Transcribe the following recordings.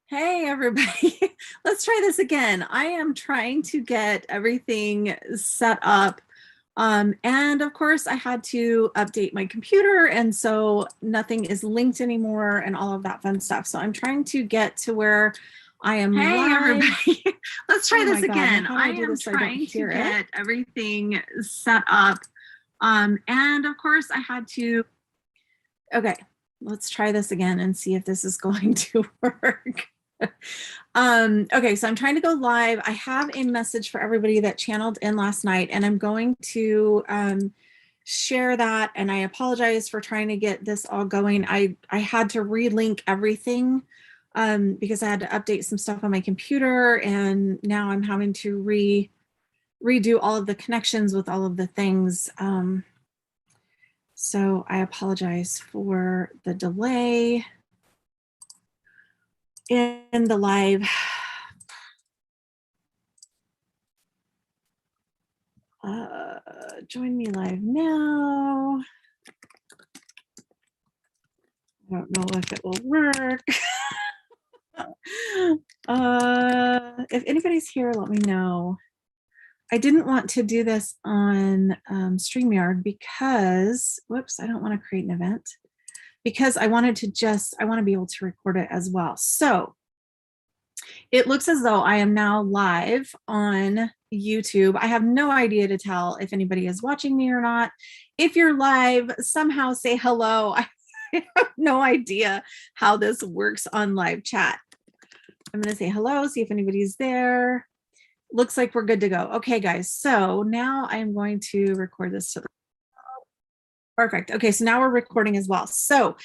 Hey, everybody. Let's try this again. I am trying to get everything set up. And of course, I had to update my computer, and so nothing is linked anymore and all of that fun stuff. So I'm trying to get to where I am Hey, live. everybody. Let's try Oh this my God, again. how do I I do am this so I don't trying to hear it? get everything set up. And of course, I had to. Okay, let's try this again and see if this is going to work. Okay, so I'm trying to go live. I have a message for everybody that channeled in last night, and I'm going to share that. And I apologize for trying to get this all going. I had to relink everything because I had to update some stuff on my computer, and now I'm having to redo all of the connections with all of the things. So I apologize for the delay in the live. Join me live now. I don't know if it will work. If anybody's here, let me know. I didn't want to do this on StreamYard because, whoops, I don't want to create an event, because I want to be able to record it as well. So it looks as though I am now live on YouTube. I have no idea to tell if anybody is watching me or not. If you're live, somehow say hello. I have no idea how this works on live chat. I'm going to say hello, see if anybody's there. Looks like we're good to go. Okay, guys. So now I'm going to record this to the perfect. Okay, so now we're recording as well. So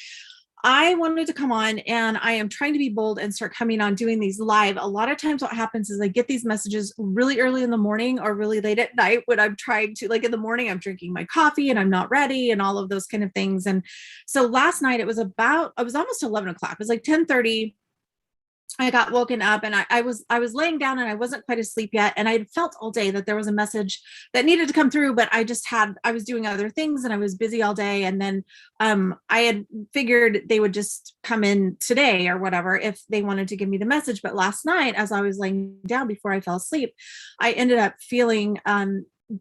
I wanted to come on, and I am trying to be bold and start coming on doing these live. A lot of times what happens is I get these messages really early in the morning or really late at night when I'm trying to, like in the morning, I'm drinking my coffee and I'm not ready and all of those kind of things. And so last night it was almost 11 o'clock. It was like 10:30. I got woken up, and I was laying down, and I wasn't quite asleep yet. And I felt all day that there was a message that needed to come through, but I was doing other things and I was busy all day. And then I had figured they would just come in today or whatever if they wanted to give me the message. But last night, as I was laying down before I fell asleep, I ended up feeling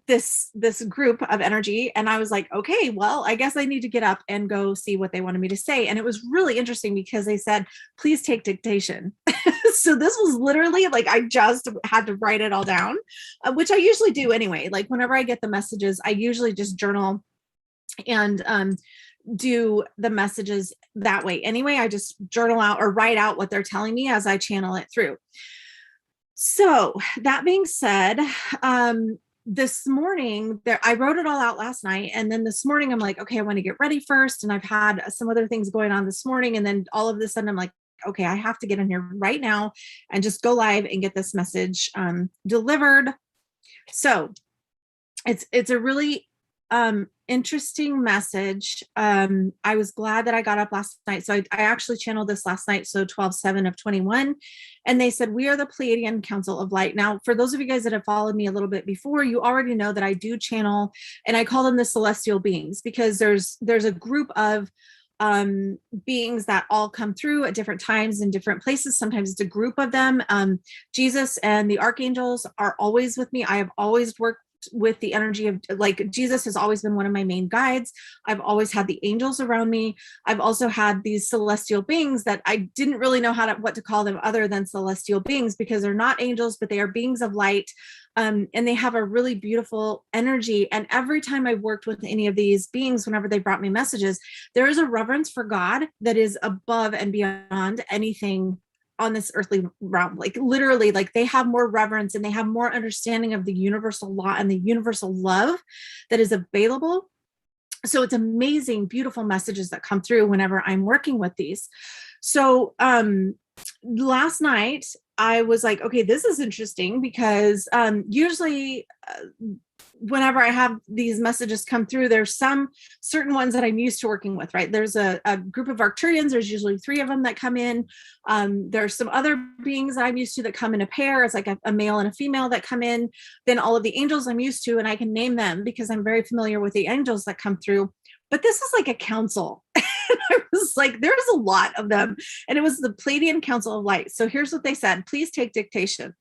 this group of energy, and I was like, okay, well, I guess I need to get up and go see what they wanted me to say. And it was really interesting because they said, please take dictation. So this was literally like, I just had to write it all down, which I usually do anyway. Like whenever I get the messages, I usually just journal and do the messages that way anyway. I just journal out or write out what they're telling me as I channel it through. So that being said, this morning there, I wrote it all out last night, and then this morning I'm like, okay, I want to get ready first, and I've had some other things going on this morning, and then all of a sudden I'm like, okay, I have to get in here right now and just go live and get this message delivered. So it's a really interesting message. I was glad that I got up last night. So I actually channeled this last night. So 12/7 of 21. And they said, we are the Pleiadian Council of Light. Now, for those of you guys that have followed me a little bit before, you already know that I do channel, and I call them the celestial beings, because there's a group of beings that all come through at different times in different places. Sometimes it's a group of them. Jesus and the archangels are always with me. I have always worked with the energy of, like, Jesus has always been one of my main guides. I've always had the angels around me. I've also had these celestial beings that I didn't really know what to call them other than celestial beings, because they're not angels, but they are beings of light. And they have a really beautiful energy. And every time I've worked with any of these beings, whenever they brought me messages, there is a reverence for God that is above and beyond anything on this earthly realm. Like literally, like they have more reverence and they have more understanding of the universal law and the universal love that is available. So it's amazing, beautiful messages that come through whenever I'm working with these. So last night I was like, okay, this is interesting, because usually whenever I have these messages come through, there's some certain ones that I'm used to working with, right? There's a group of Arcturians. There's usually 3 of them that come in. There's some other beings that I'm used to that come in a pair. It's like a male and a female that come in. Then all of the angels I'm used to, and I can name them because I'm very familiar with the angels that come through. But this is like a council. I was like, there's a lot of them. And it was the Pleiadian Council of Light. So here's what they said. Please take dictation.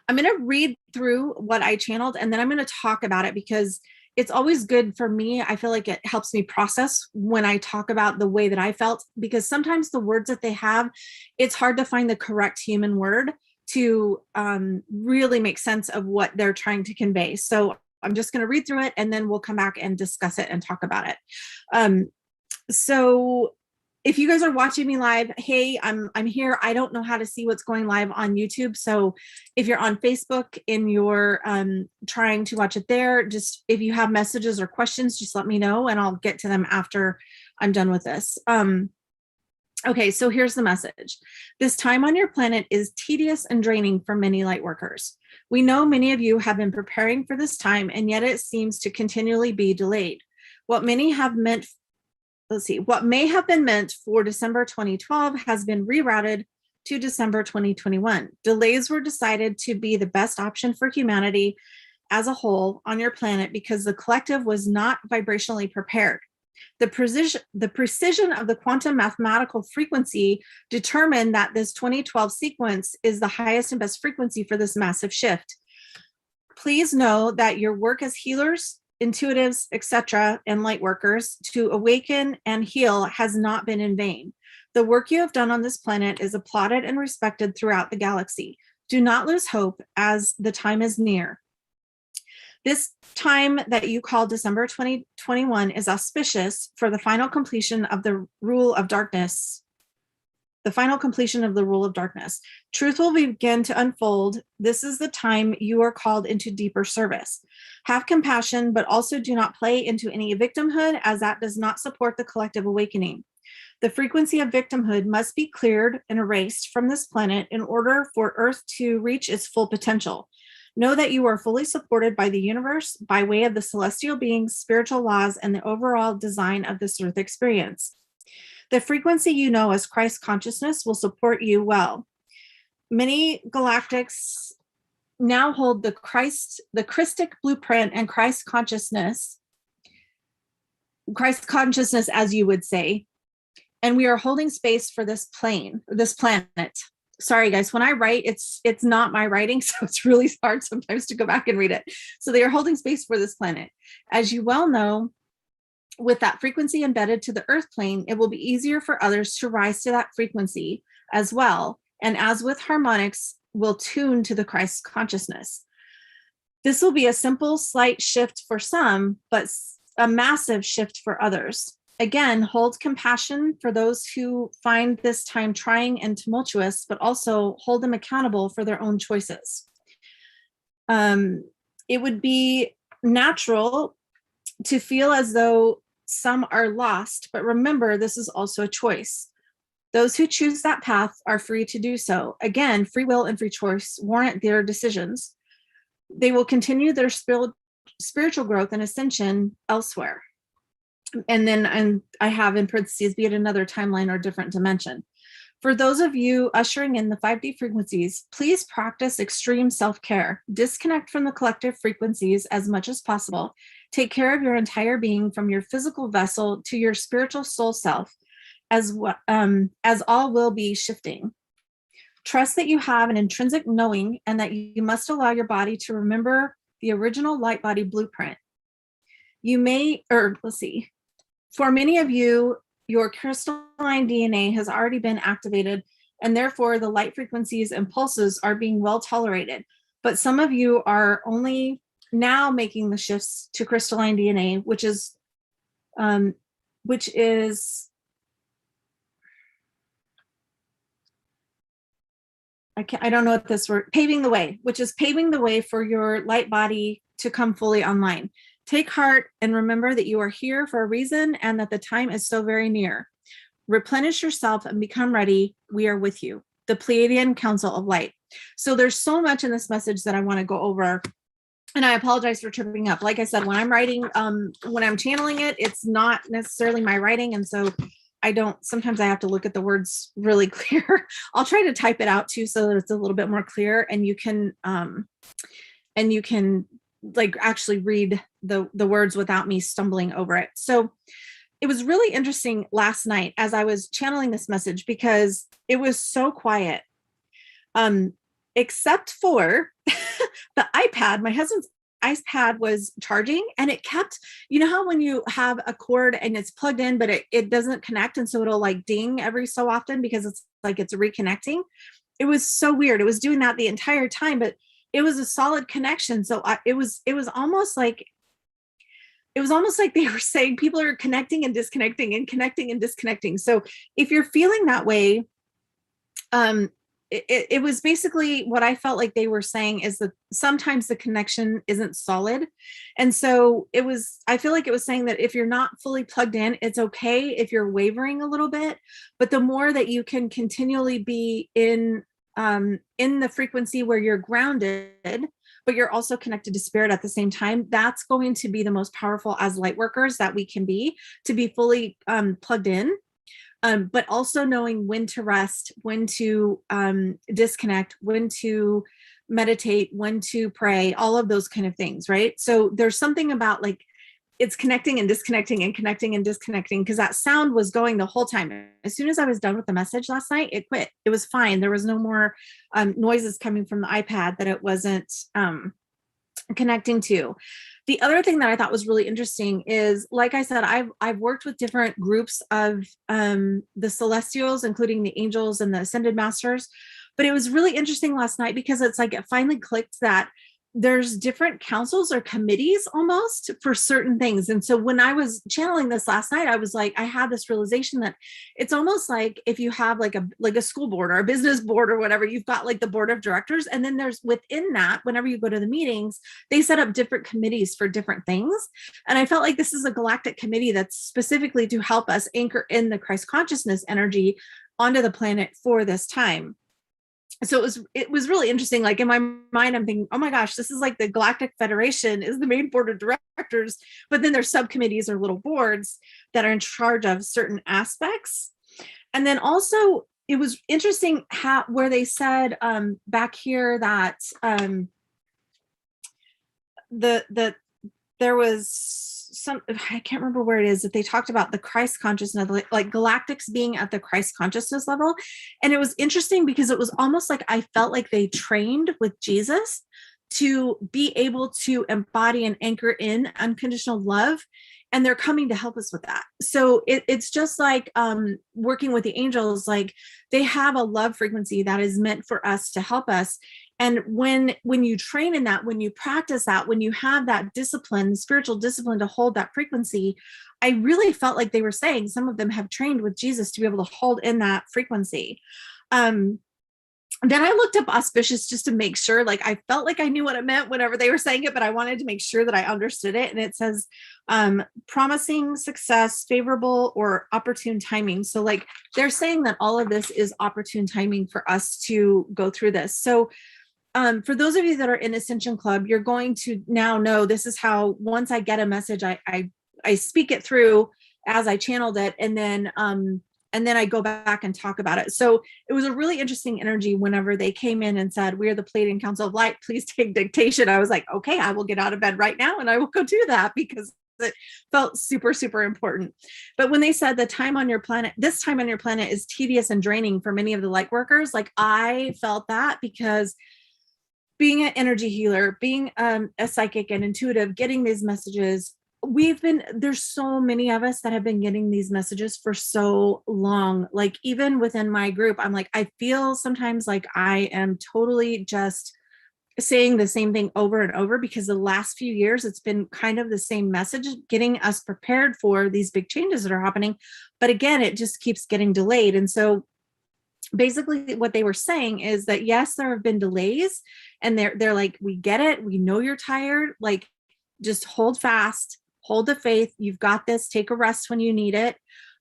I'm going to read through what I channeled, and then I'm going to talk about it because it's always good for me. I feel like it helps me process when I talk about the way that I felt, because sometimes the words that they have, it's hard to find the correct human word to really make sense of what they're trying to convey. So I'm just going to read through it, and then we'll come back and discuss it and talk about it. So if you guys are watching me live, hey, I'm here. I don't know how to see what's going live on YouTube. So if you're on Facebook and you're trying to watch it there, just if you have messages or questions, just let me know and I'll get to them after I'm done with this. Okay, so here's the message. This time on your planet is tedious and draining for many light workers. We know many of you have been preparing for this time, and yet it seems to continually be delayed. What may have been meant for December 2012 has been rerouted to December 2021. Delays were decided to be the best option for humanity as a whole on your planet because the collective was not vibrationally prepared. The precision of the quantum mathematical frequency determined that this 2012 sequence is the highest and best frequency for this massive shift. Please know that your work as healers, intuitives, etc., and light workers to awaken and heal has not been in vain. The work you have done on this planet is applauded and respected throughout the galaxy. Do not lose hope as the time is near. This time that you call December 2021 is auspicious for the final completion of the rule of darkness. The final completion of the rule of darkness. Truth will begin to unfold. This is the time you are called into deeper service. Have compassion, but also do not play into any victimhood, as that does not support the collective awakening. The frequency of victimhood must be cleared and erased from this planet in order for Earth to reach its full potential. Know that you are fully supported by the universe by way of the celestial beings, spiritual laws, and the overall design of this Earth experience. The frequency you know as Christ consciousness will support you well. Many galactics now hold the Christic blueprint and Christ consciousness, as you would say, and we are holding space for this planet. Sorry, guys, when I write, it's not my writing, so it's really hard sometimes to go back and read it. So they are holding space for this planet. As you well know, with that frequency embedded to the earth plane, it will be easier for others to rise to that frequency as well. And as with harmonics, will tune to the Christ consciousness. This will be a simple, slight shift for some, but a massive shift for others. Again, hold compassion for those who find this time trying and tumultuous, but also hold them accountable for their own choices. It would be natural to feel as though some are lost, but remember, this is also a choice. Those who choose that path are free to do so. Again, free will and free choice warrant their decisions. They will continue their spiritual growth and ascension elsewhere. And then I have in parentheses, be it another timeline or different dimension. For those of you ushering in the 5D frequencies, please practice extreme self-care. Disconnect from the collective frequencies as much as possible. Take care of your entire being from your physical vessel to your spiritual soul self, as all will be shifting. Trust that you have an intrinsic knowing and that you must allow your body to remember the original light body blueprint. For many of you, your crystalline DNA has already been activated, and therefore the light frequencies and pulses are being well tolerated. But some of you are only now making the shifts to crystalline DNA, which is I don't know what this word, paving the way, which is paving the way for your light body to come fully online. Take heart and remember that you are here for a reason and that the time is so very near. Replenish yourself and become ready. We are with you. The Pleiadian Council of Light. So there's so much in this message that I want to go over. And I apologize for tripping up. Like I said, when I'm writing, when I'm channeling it, it's not necessarily my writing. And so sometimes I have to look at the words really clear. I'll try to type it out too, so that it's a little bit more clear and you can like actually read the words without me stumbling over it. So it was really interesting last night as I was channeling this message because it was so quiet. Except for the iPad, my husband's iPad was charging and it kept, you know how when you have a cord and it's plugged in, but it doesn't connect. And so it'll like ding every so often because it's like it's reconnecting. It was so weird. It was doing that the entire time, but it was a solid connection. So it was almost like they were saying people are connecting and disconnecting and connecting and disconnecting. So if you're feeling that way, it was basically what I felt like they were saying is that sometimes the connection isn't solid. And so I feel like it was saying that if you're not fully plugged in, it's okay if you're wavering a little bit, but the more that you can continually be in the frequency where you're grounded, but you're also connected to spirit at the same time, that's going to be the most powerful as light workers that we can be, to be fully plugged in. But also knowing when to rest, when to disconnect, when to meditate, when to pray, all of those kind of things, right? So there's something about like it's connecting and disconnecting and connecting and disconnecting, because that sound was going the whole time. As soon as I was done with the message last night, it quit. It was fine. There was no more noises coming from the iPad that it wasn't connecting to. The other thing that I thought was really interesting is, like I said, I've worked with different groups of the celestials, including the angels and the ascended masters. But it was really interesting last night because it's like it finally clicked that there's different councils or committees almost for certain things. And so when I was channeling this last night, I was like, I had this realization that it's almost like if you have like a school board or a business board or whatever, you've got like the board of directors. And then there's within that, whenever you go to the meetings, they set up different committees for different things. And I felt like this is a galactic committee that's specifically to help us anchor in the Christ consciousness energy onto the planet for this time. So it was really interesting. Like in my mind, I'm thinking, oh my gosh, this is like the Galactic Federation is the main board of directors, but then there's subcommittees or little boards that are in charge of certain aspects. And then also it was interesting where they said back here that there was some, I can't remember where it is, that they talked about the Christ consciousness, like galactics being at the Christ consciousness level. And it was interesting because it was almost like I felt like they trained with Jesus to be able to embody and anchor in unconditional love. And they're coming to help us with that. So it's just like working with the angels, like they have a love frequency that is meant for us to help us. And when you train in that, when you practice that, when you have that discipline, spiritual discipline to hold that frequency, I really felt like they were saying some of them have trained with Jesus to be able to hold in that frequency. Then I looked up auspicious just to make sure, like I felt like I knew what it meant whenever they were saying it, but I wanted to make sure that I understood it. And it says promising, success, favorable, or opportune timing. So like they're saying that all of this is opportune timing for us to go through this. So for those of you that are in Ascension Club, you're going to now know this is how, once I get a message, I speak it through as I channeled it, and then I go back and talk about it. So it was a really interesting energy whenever they came in and said, "We are the Pleiadian Council of Light. Please take dictation." I was like, okay, I will get out of bed right now and I will go do that, because it felt super, super important. But when they said this time on your planet is tedious and draining for many of the light workers, like I felt that, because being an energy healer, being a psychic and intuitive, getting these messages, there's so many of us that have been getting these messages for so long. Like even within my group, I'm like, I feel sometimes like I am totally just saying the same thing over and over, because the last few years it's been kind of the same message, getting us prepared for these big changes that are happening. But again, it just keeps getting delayed. And so basically what they were saying is that yes, there have been delays, and they're like, we get it, we know you're tired, like just hold fast, hold the faith, you've got this, take a rest when you need it.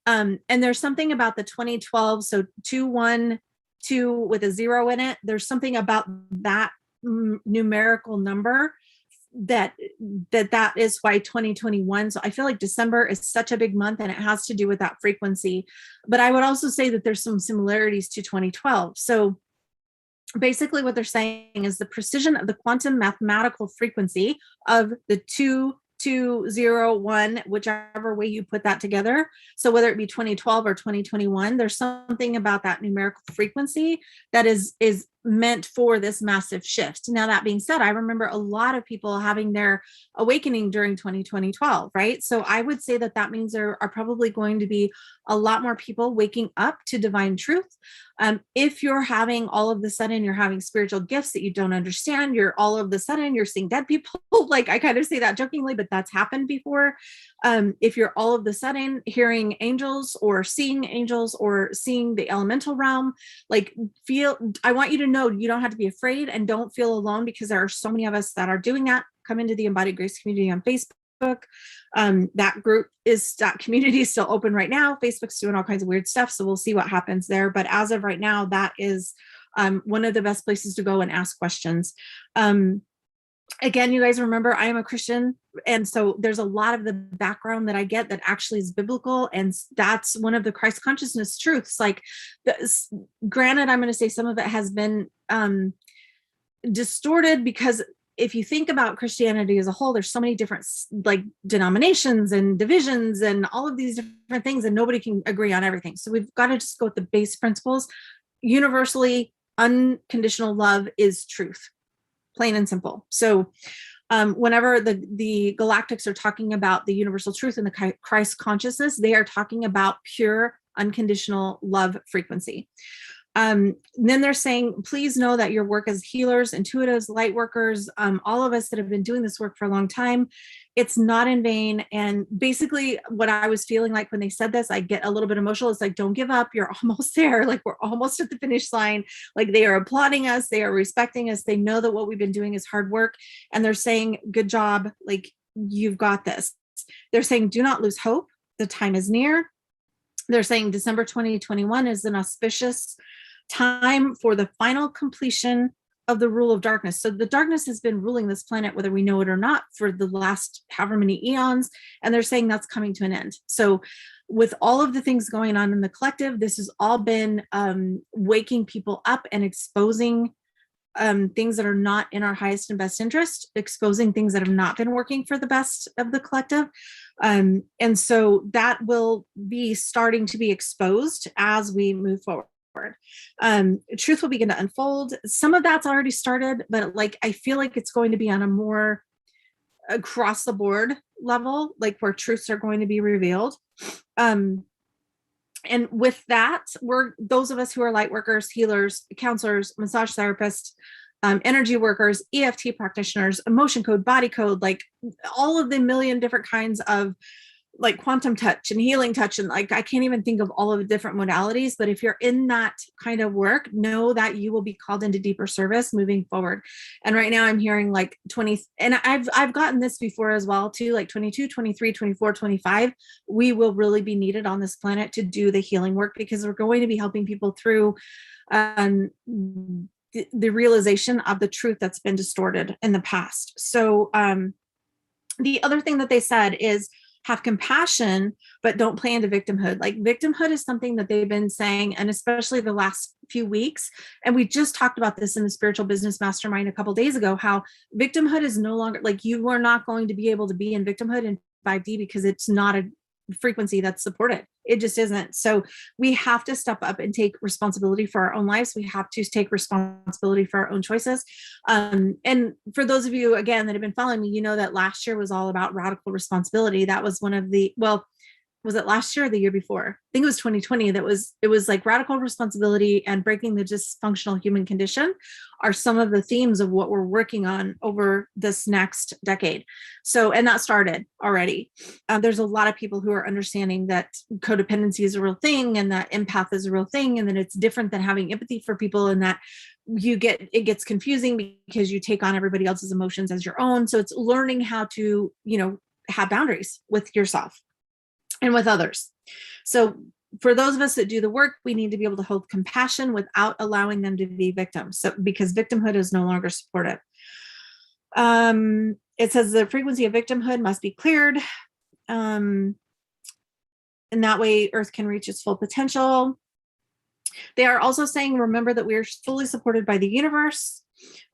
And there's something about the 2012, so 212 with a 0 in it, there's something about that numerical number that is why 2021. So I feel like December is such a big month, and it has to do with that frequency. But I would also say that there's some similarities to 2012. So basically what they're saying is the precision of the quantum mathematical frequency of the 2 2, 0, 1, whichever way you put that together. So whether it be 2012 or 2021, there's something about that numerical frequency that is meant for this massive shift. Now, that being said, I remember a lot of people having their awakening during 2012, right? So I would say that that means there are probably going to be a lot more people waking up to divine truth. If you're having all of the sudden, you're having spiritual gifts that you don't understand, you're all of the sudden, you're seeing dead people, like I kind of say that jokingly, but that's happened before. If you're all of the sudden hearing angels or seeing the elemental realm, like I want you to know you don't have to be afraid and don't feel alone, because there are so many of us that are doing that. Come into the Embodied Grace community on Facebook. That community is still open right now. Facebook's doing all kinds of weird stuff, so we'll see what happens there. But as of right now, that is one of the best places to go and ask questions. Again, you guys remember, I am a Christian, and so there's a lot of the background that I get that actually is biblical, and that's one of the Christ consciousness truths. Like, granted, I'm going to say some of it has been distorted, because if you think about Christianity as a whole, there's so many different like denominations and divisions and all of these different things, and nobody can agree on everything. So we've got to just go with the base principles. Universally, unconditional love is truth, plain and simple. So whenever the galactics are talking about the universal truth and the Christ consciousness, they are talking about pure unconditional love frequency. Then they're saying, please know that your work as healers, intuitives, light workers, all of us that have been doing this work for a long time, it's not in vain. And basically what I was feeling like when they said this, I get a little bit emotional. It's like, don't give up. You're almost there. Like, we're almost at the finish line. Like, they are applauding us. They are respecting us. They know that what we've been doing is hard work. And they're saying, good job. Like, you've got this. They're saying, do not lose hope. The time is near. They're saying December 2021 is an auspicious time for the final completion of the rule of darkness. So the darkness has been ruling this planet, whether we know it or not, for the last however many eons, and they're saying that's coming to an end. So with all of the things going on in the collective, this has all been waking people up and exposing things that are not in our highest and best interest, exposing things that have not been working for the best of the collective. And so that will be starting to be exposed as we move forward. Truth will begin to unfold. Some of that's already started, but like, I feel like it's going to be on a more across the board level, like where truths are going to be revealed. And with that, we're those of us who are light workers, healers, counselors, massage therapists, energy workers, EFT practitioners, emotion code, body code, like all of the million different kinds of like quantum touch and healing touch. And like, I can't even think of all of the different modalities, but if you're in that kind of work, know that you will be called into deeper service moving forward. And right now I'm hearing like 20, and I've gotten this before as well too, like 22, 23, 24, 25, we will really be needed on this planet to do the healing work, because we're going to be helping people through the realization of the truth that's been distorted in the past. So the other thing that they said is, have compassion, but don't play into victimhood. Like, victimhood is something that they've been saying, and especially the last few weeks. And we just talked about this in the Spiritual Business Mastermind a couple of days ago, how victimhood is no longer, like, you are not going to be able to be in victimhood in 5D, because it's not a frequency that's supported. It just isn't. So we have to step up and take responsibility for our own lives. We have to take responsibility for our own choices. And for those of you, again, that have been following me, you know that last year was all about radical responsibility. That was one of the, well, was it last year or the year before? I think it was 2020. It was like radical responsibility and breaking the dysfunctional human condition are some of the themes of what we're working on over this next decade. So, and that started already. There's a lot of people who are understanding that codependency is a real thing, and that empath is a real thing, and that it's different than having empathy for people, and that it gets confusing because you take on everybody else's emotions as your own. So it's learning how to, have boundaries with yourself and with others. So for those of us that do the work, we need to be able to hold compassion without allowing them to be victims. So, because victimhood is no longer supportive. It says the frequency of victimhood must be cleared. And that way Earth can reach its full potential. They are also saying, remember that we are fully supported by the universe.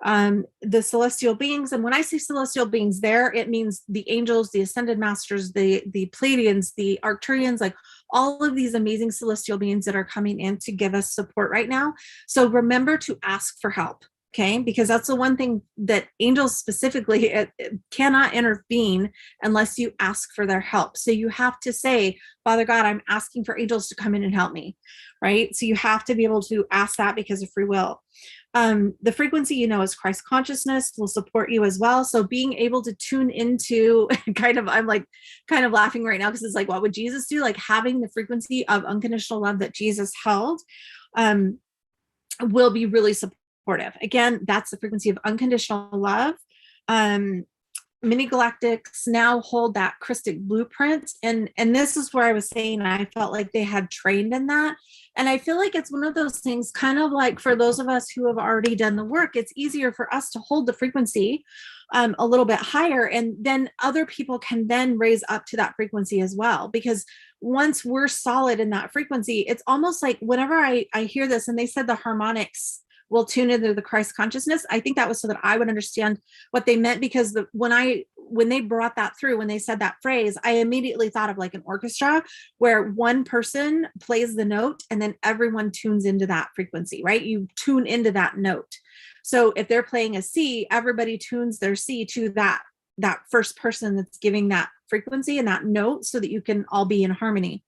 the celestial beings. And when I say celestial beings there, it means the angels, the ascended masters, the Pleiadians, the Arcturians, like all of these amazing celestial beings that are coming in to give us support right now. So remember to ask for help. Okay, because that's the one thing that angels specifically it cannot intervene unless you ask for their help. So you have to say, Father God, I'm asking for angels to come in and help me, right? So you have to be able to ask that because of free will. The frequency, is Christ consciousness will support you as well. So being able to tune into I'm like kind of laughing right now because it's like, what would Jesus do? Like having the frequency of unconditional love that Jesus held will be really supportive. Again, that's the frequency of unconditional love. Mini galactics now hold that Christic blueprint. And this is where I was saying I felt like they had trained in that. And I feel like it's one of those things, kind of like for those of us who have already done the work, it's easier for us to hold the frequency a little bit higher. And then other people can then raise up to that frequency as well. Because once we're solid in that frequency, it's almost like whenever I hear this and they said the harmonics will tune into the Christ consciousness, I think that was so that I would understand what they meant, because when they brought that through, when they said that phrase, I immediately thought of like an orchestra where one person plays the note and then everyone tunes into that frequency, right? You tune into that note. So if they're playing a C, everybody tunes their C to that first person that's giving that frequency and that note so that you can all be in harmony.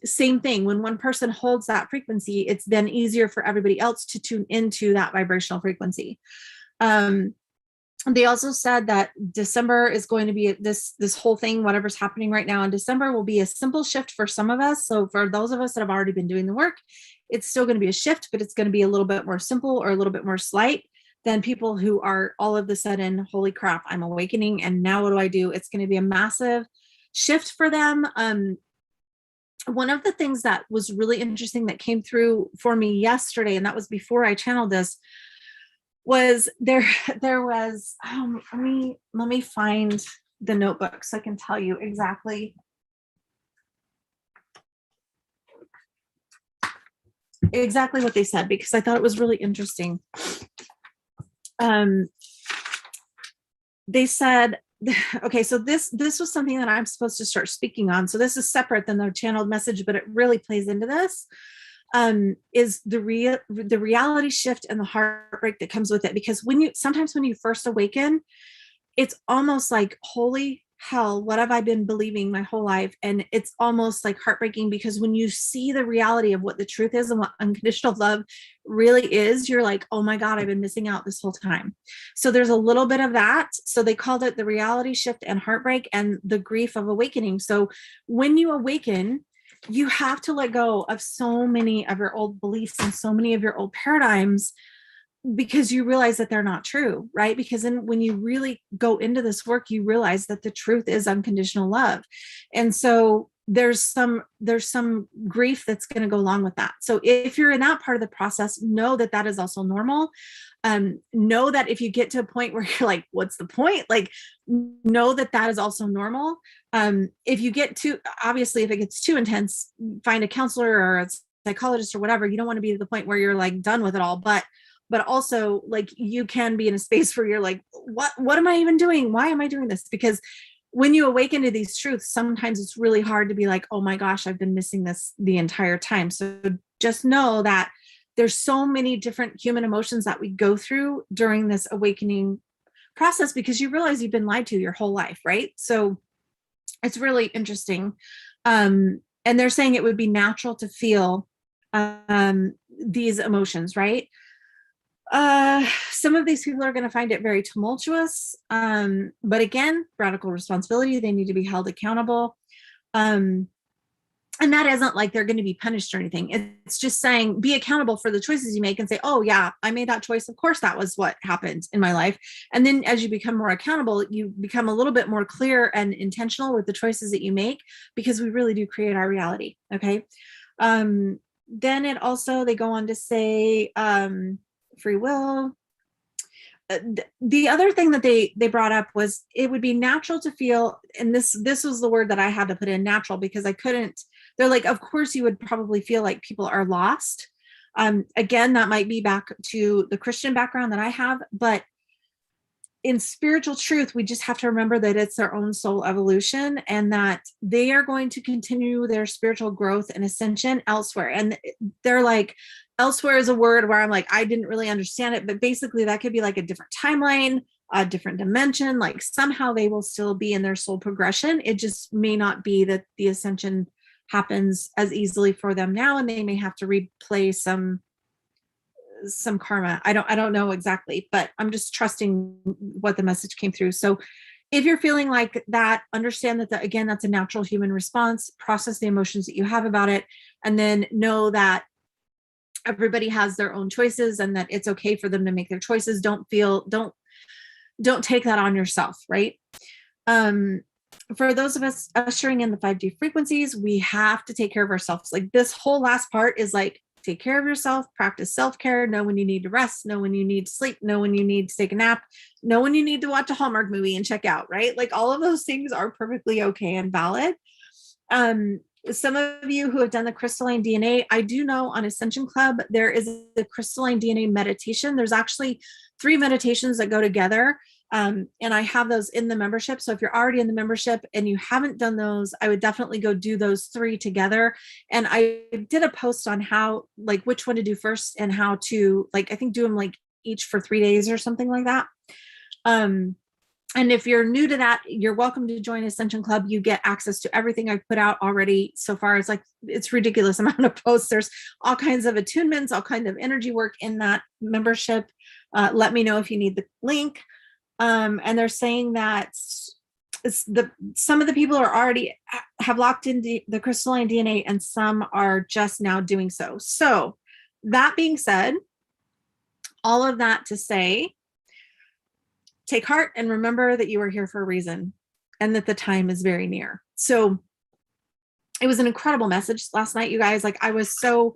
Same thing, when one person holds that frequency, it's then easier for everybody else to tune into that vibrational frequency. They also said that December is going to be this whole thing, whatever's happening right now in December will be a simple shift for some of us. So for those of us that have already been doing the work, it's still going to be a shift, but it's going to be a little bit more simple or a little bit more slight than people who are all of a sudden, holy crap, I'm awakening. And now what do I do? It's going to be a massive shift for them. One of the things that was really interesting that came through for me yesterday, and that was before I channeled this, was there was, let me find the notebook so I can tell you exactly what they said, because I thought it was really interesting. They said, okay, so this was something that I'm supposed to start speaking on. So this is separate than the channeled message, but it really plays into this. Is the reality shift and the heartbreak that comes with it. Because sometimes when you first awaken, it's almost like, holy hell, what have I been believing my whole life? And it's almost like heartbreaking, because when you see the reality of what the truth is and what unconditional love really is, you're like, oh my God, I've been missing out this whole time. So there's a little bit of that. So they called it the reality shift and heartbreak and the grief of awakening. So when you awaken, you have to let go of so many of your old beliefs and so many of your old paradigms, because you realize that they're not true, right? Because then when you really go into this work, you realize that the truth is unconditional love. And so there's some grief that's going to go along with that. So if you're in that part of the process, know that that is also normal. Know that if you get to a point where you're like, what's the point? Like, know that that is also normal. If you get too, obviously, if it gets too intense, find a counselor or a psychologist or whatever. You don't want to be to the point where you're like done with it all, but also, like, you can be in a space where you're like, what am I even doing? Why am I doing this? Because when you awaken to these truths, sometimes it's really hard to be like, oh my gosh, I've been missing this the entire time. So just know that there's so many different human emotions that we go through during this awakening process, because you realize you've been lied to your whole life, right? So it's really interesting. And they're saying it would be natural to feel these emotions, right? Some of these people are going to find it very tumultuous. But again, radical responsibility, they need to be held accountable. And that isn't like they're going to be punished or anything. It's just saying, be accountable for the choices you make and say, oh yeah, I made that choice. Of course, that was what happened in my life. And then as you become more accountable, you become a little bit more clear and intentional with the choices that you make, because we really do create our reality. Okay. Then they go on to say, free will. The other thing that they brought up was it would be natural to feel, and this was the word that I had to put in, natural, because I couldn't, they're like, of course you would probably feel like people are lost. Again, that might be back to the Christian background that I have, but in spiritual truth, we just have to remember that it's their own soul evolution and that they are going to continue their spiritual growth and ascension elsewhere. And they're like, elsewhere is a word where I'm like, I didn't really understand it, but basically that could be like a different timeline, a different dimension. Like somehow they will still be in their soul progression. It just may not be that the ascension happens as easily for them now, and they may have to replay some karma. I don't know exactly, but I'm just trusting what the message came through. So if you're feeling like that, understand that again, that's a natural human response. Process the emotions that you have about it, and then know that everybody has their own choices and that it's okay for them to make their choices. Don't take that on yourself, right? For those of us ushering in the 5D frequencies, we have to take care of ourselves. Like this whole last part is like, take care of yourself, practice self-care, know when you need to rest, know when you need to sleep, know when you need to take a nap, know when you need to watch a Hallmark movie and check out, right? Like all of those things are perfectly okay and valid. Some of you who have done the crystalline DNA, I do know on Ascension Club, there is the crystalline DNA meditation. There's actually 3 meditations that go together. And I have those in the membership. So if you're already in the membership and you haven't done those, I would definitely go do those 3 together. And I did a post on how, like which one to do first and how to, like, I think do them like each for 3 days or something like that. And if you're new to that, you're welcome to join Ascension Club. You get access to everything I've put out already so far. It's like, it's ridiculous amount of posts. There's all kinds of attunements, all kinds of energy work in that membership. Let me know if you need the link. And they're saying that some of the people are already have locked into the crystalline DNA and some are just now doing so. So that being said, all of that to say, take heart and remember that you are here for a reason and that the time is very near. So it was an incredible message last night, you guys. Like it was so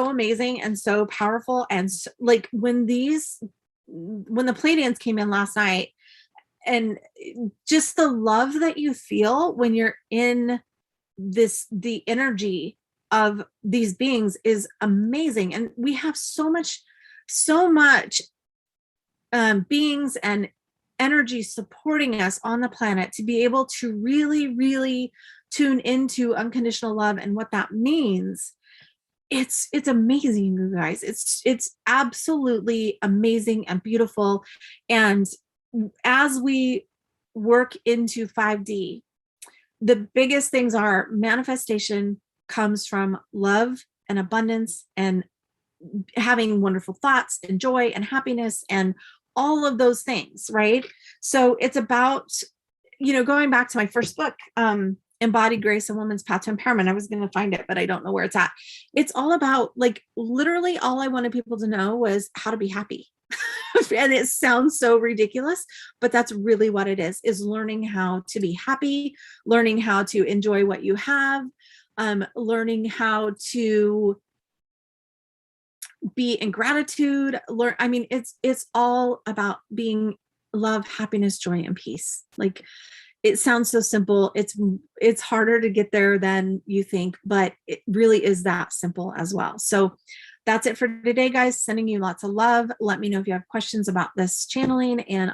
amazing and so powerful. And so, like when the Pleiadians came in last night, and just the love that you feel when you're in the energy of these beings is amazing. And we have so much beings and energy supporting us on the planet to be able to really, really tune into unconditional love and what that means. It's amazing, you guys. It's absolutely amazing and beautiful. And as we work into 5D, the biggest things are manifestation comes from love and abundance and having wonderful thoughts and joy and happiness and all of those things, right? So it's about, going back to my first book, Embodied Grace, A Woman's Path to Empowerment. I was going to find it, but I don't know where it's at. It's all about, like, literally all I wanted people to know was how to be happy. And it sounds so ridiculous, but that's really what it is learning how to be happy, learning how to enjoy what you have, learning how to be in gratitude. It's all about being love, happiness, joy, and peace. Like, it sounds so simple. It's harder to get there than you think, but it really is that simple as well. So that's it for today, guys. Sending you lots of love. Let me know if you have questions about this channeling, and